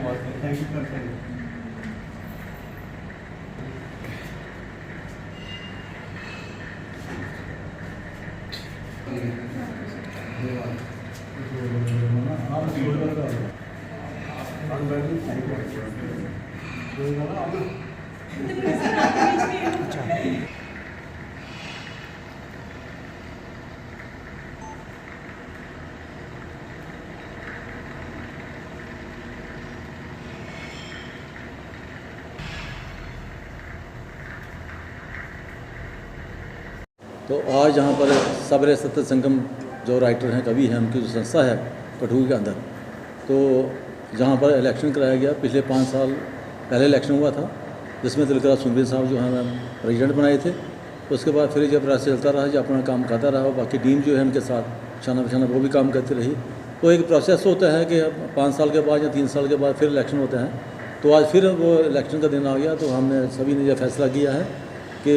बात है। Thank you sir, thank you. तो आज यहाँ पर सब्र सत्य संगम जो राइटर हैं, कवि हैं, उनकी जो संस्था है कठुआ के अंदर, तो जहाँ पर इलेक्शन कराया गया। पिछले 5 साल पहले इलेक्शन हुआ था, जिसमें तिलकराज सुमरी साहब जो हैं प्रेसिडेंट बनाए थे। उसके बाद फिर जब रास्ते चलता रहा, जो अपना काम करता रहा, बाकी टीम जो है उनके साथ शाना बशाना वो भी काम करती रही। तो एक प्रोसेस होता है कि 5 साल के बाद या 3 साल के बाद फिर इलेक्शन होते हैं। तो आज फिर वो इलेक्शन का दिन आ गया, तो हमने सभी ने यह फैसला किया है कि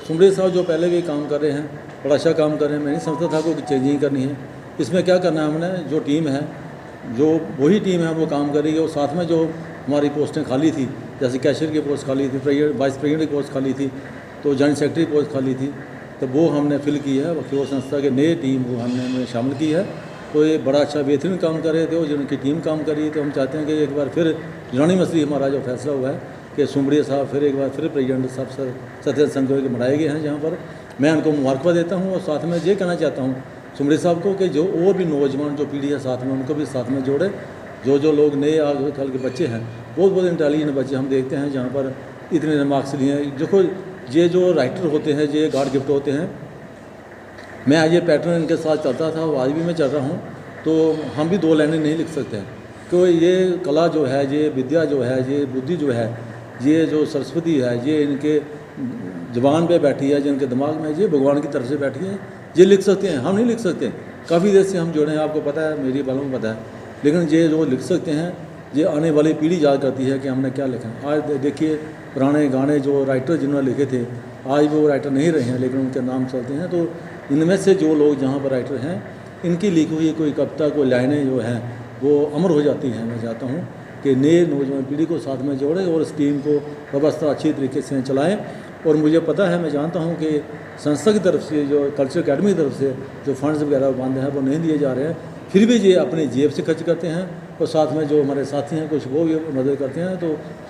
सुमरी साहब जो पहले भी काम कर रहे हैं, बड़ा अच्छा काम कर रहे हैं। मैं नहीं समझता था कोई चेंजिंग करनी है। इसमें क्या करना है, हमने जो टीम है, जो वही टीम है वो काम करेगी। और साथ में जो हमारी पोस्टें खाली थी, जैसे कैशियर की पोस्ट खाली थी, वाइस प्रेसिडेंट की पोस्ट खाली थी, तो जॉइंट सेक्रेटरी की पोस्ट खाली थी, तो वो हमने फिल की है। वकील संस्था के नए टीम को हमने शामिल की है। तो ये बड़ा अच्छा बेहतरीन काम कर रहे थे, और जिनकी टीम काम करी। तो हम चाहते हैं कि एक बार फिर यूनानिमसली हमारा जो फैसला हुआ है कि सुमरी साहब फिर एक बार फिर प्रेसिडेंट साहब सत्य संगम के बनाए गए हैं, जहाँ पर मैं उनको मुबारकबाद देता हूँ। और साथ में ये कहना चाहता हूँ सुमरी साहब को कि जो और भी नौजवान जो पीढ़ी है साथ में, उनको भी साथ में जोड़े। जो लोग नए आगे कल के बच्चे हैं, बहुत इंटेलिजेंट बच्चे हम देखते हैं, जहाँ पर इतने मार्क्स लिए हैं। देखो, ये जो राइटर होते हैं, ये गॉड गिफ्ट होते हैं। मैं आज ये पैटर्न इनके साथ चलता था, आज भी मैं चल रहा हूँ। तो हम भी 2 लाइनें नहीं लिख सकते हैं, क्योंकि ये कला जो है, ये विद्या जो है, ये बुद्धि जो है, ये जो सरस्वती है, ये इनके ज़ुबान पे बैठी है, जिनके दिमाग में, ये भगवान की तरफ से बैठी है। ये लिख सकते हैं, हम नहीं लिख सकते। काफ़ी देर से हम जुड़े हैं, आपको पता है, मेरी बालों को पता है। लेकिन ये जो लिख सकते हैं, ये आने वाली पीढ़ी याद करती है कि हमने क्या लिखा। आज देखिए, पुराने गाने जो राइटर जिन्होंने लिखे थे, आज वो राइटर नहीं रहे हैं, लेकिन उनके नाम चलते हैं। तो इनमें से जो लोग जहाँ पर राइटर हैं, इनकी लिखी हुई कोई कविता, कोई लाइनें जो हैं, वो अमर हो जाती हैं। मैं चाहता हूँ कि नए नौजवान पीढ़ी को साथ में जोड़ें और इस टीम को व्यवस्था अच्छी तरीके से चलाएं। और मुझे पता है, मैं जानता हूँ कि संस्था की तरफ से, जो कल्चर अकेडमी की तरफ से जो फंड्स वगैरह बंद हैं, वो नहीं दिए जा रहे हैं। फिर भी ये अपनी जेब से खर्च करते हैं, और साथ में जो हमारे साथी हैं कुछ वो भी मदद करते हैं। तो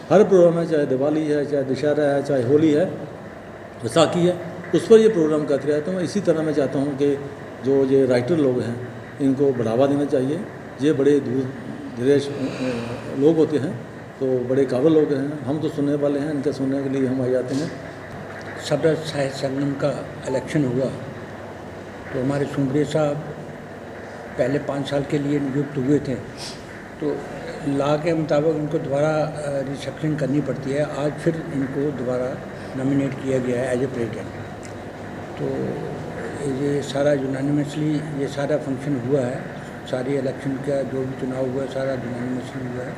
हर प्रोग्राम है, चाहे दिवाली है, चाहे दशहरा है, चाहे होली है, बैसाखी है, उस पर ये प्रोग्राम करते रहते हैं। इसी तरह मैं चाहता हूँ कि जो ये राइटर लोग हैं, इनको बढ़ावा देना चाहिए। ये बड़े दूर दरेज लोग होते हैं, तो बड़े काबिल लोग हैं। हम तो सुनने वाले हैं, इनके सुनने के लिए हम आ जाते हैं। सब्र साहित्य संगम का इलेक्शन हुआ, तो हमारे सुमरी साहब पहले 5 साल के लिए नियुक्त हुए थे। तो लॉ के मुताबिक उनको दोबारा रिशफलिंग करनी पड़ती है। आज फिर इनको दोबारा नॉमिनेट किया गया है एज ए प्रेसिडेंट। तो ये सारा यूनानिमसली ये सारा फंक्शन हुआ है, सारी इलेक्शन का जो भी चुनाव हुआ है, सारा यूनानिमसली हुआ है।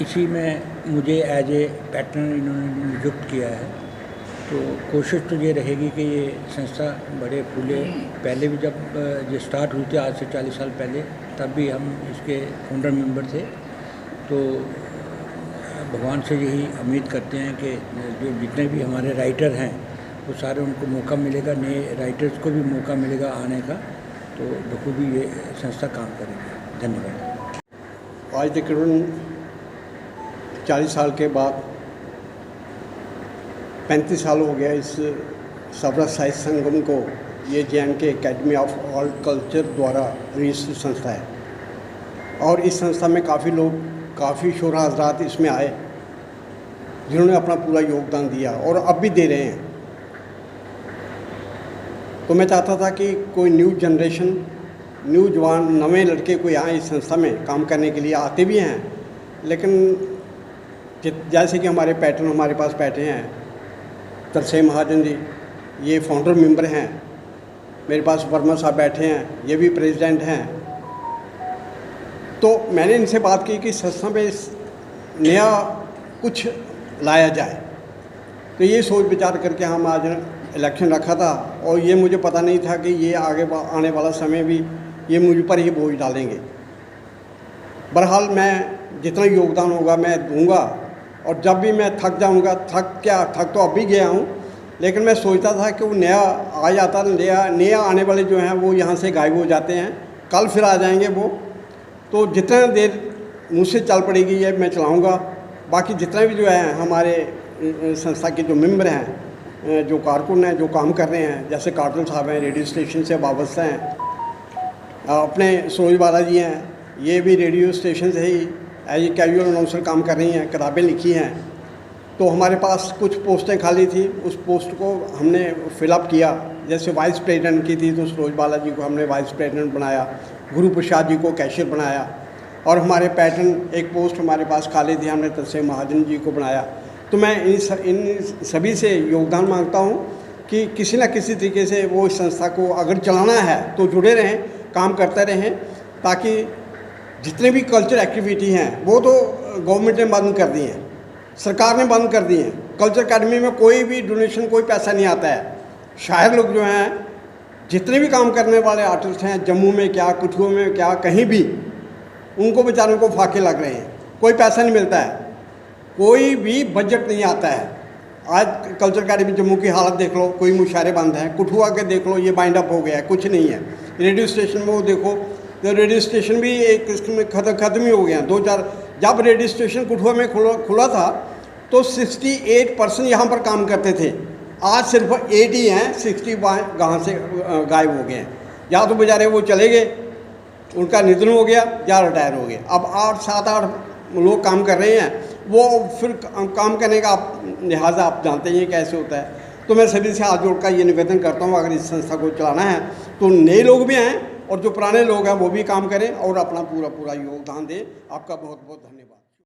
इसी में मुझे एज ए पैटर्न इन्होंने नियुक्त किया है। तो कोशिश तो ये रहेगी कि ये संस्था बड़े फूले। पहले भी जब ये स्टार्ट हुई थी, आज से 40 साल पहले, तब भी हम इसके फाउंडर मेंबर थे। तो भगवान से यही उम्मीद करते हैं कि जो जितने भी हमारे राइटर हैं, वो सारे उनको मौका मिलेगा, नए राइटर्स को भी मौका मिलेगा आने का। तो बखूबी ये संस्था काम करेगी। धन्यवाद। आज तकरीबन 40 साल के बाद 35 साल हो गया इस सब्र साहित्य संगम को। ये JNK academy of art culture द्वारा रजिस्टर्ड संस्था है, और इस संस्था में काफ़ी लोग, काफ़ी शोरा हजरात इसमें आए, जिन्होंने अपना पूरा योगदान दिया और अब भी दे रहे हैं। तो मैं चाहता था कि कोई न्यू जनरेशन, न्यू जवान, नवे लड़के कोई आए इस संस्था में काम करने के लिए। आते भी हैं, लेकिन जैसे कि हमारे पैटर्न हमारे पास बैठे हैं, तरसेम महाजन जी, ये फाउंडर मेंबर हैं। मेरे पास वर्मा साहब बैठे हैं, ये भी प्रेसिडेंट हैं। तो मैंने इनसे बात की कि संस्था में नया कुछ लाया जाए। तो ये सोच विचार करके हम आज इलेक्शन रखा था, और ये मुझे पता नहीं था कि ये आगे आने वाला समय भी ये मुझ पर ही बोझ डालेंगे। बहरहाल मैं जितना योगदान होगा मैं दूंगा। और जब भी मैं थक जाऊंगा, थक तो अब भी गया हूँ, लेकिन मैं सोचता था कि वो नया आ जाता, नया आने वाले जो हैं वो यहाँ से गायब हो जाते हैं, कल फिर आ जाएंगे वो। तो जितना देर मुझसे चल पड़ेगी ये मैं चलाऊँगा। बाकी जितने भी जो है हमारे संस्था के जो मेंबर हैं, जो कारकुन हैं, जो काम कर रहे हैं, जैसे काटल साहब हैं, रेडियो स्टेशन से वाबस्ता हैं, अपने सरोज बाला जी हैं, ये भी रेडियो स्टेशन से ही एज ए कैजुअल अनाउंसर काम कर रही हैं, किताबें लिखी हैं। तो हमारे पास कुछ पोस्टें खाली थी, उस पोस्ट को हमने फिलअप किया। जैसे वाइस प्रेसिडेंट की थी तो सरोज बाला जी को हमने वाइस प्रेसिडेंट बनाया, गुरु प्रसाद जी को कैशियर बनाया, और हमारे पैटर्न एक पोस्ट हमारे पास खाली थी, हमने तरसेम महाजन जी को बनाया। तो मैं इन सभी से योगदान मांगता हूँ कि किसी न किसी तरीके से वो इस संस्था को अगर चलाना है तो जुड़े रहें, काम करते रहें, ताकि जितने भी कल्चर एक्टिविटी हैं वो तो गवर्नमेंट ने बंद कर दी हैं, सरकार ने बंद कर दी हैं। कल्चर अकेडमी में कोई भी डोनेशन, कोई पैसा नहीं आता है। शायर लोग जो हैं, जितने भी काम करने वाले आर्टिस्ट हैं, जम्मू में क्या, कठुआ में क्या, कहीं भी, उनको बेचारों को फाके लग रहे हैं, कोई पैसा नहीं मिलता है, कोई भी बजट नहीं आता है। आज कल्चर अकेडमी जम्मू की हालत देख लो, कोई मुशायरे बंद हैं, कठुआ के देख लो, ये बाइंड अप हो गया है, कुछ नहीं है। रेडियो स्टेशन में वो देखो तो रेडियो स्टेशन भी एक किस्म में ख़त्म ही हो गया है। 2-4 जब रेडियो स्टेशन कठुआ में खुला था तो 68% यहाँ पर काम करते थे, आज सिर्फ 8 ही हैं, 60 कहाँ से गायब हो गए हैं। या तो बेचारे वो चले गए, उनका निधन हो गया, या रिटायर हो गए। अब 8-7-8 लोग काम कर रहे हैं, वो फिर काम करने का लिहाजा आप जानते ही हैं कैसे होता है। तो मैं सभी से हाथ जोड़कर ये निवेदन करता हूँ, अगर इस संस्था को चलाना है तो नए लोग भी हैं और जो पुराने लोग हैं वो भी काम करें और अपना पूरा योगदान दें। आपका बहुत बहुत धन्यवाद।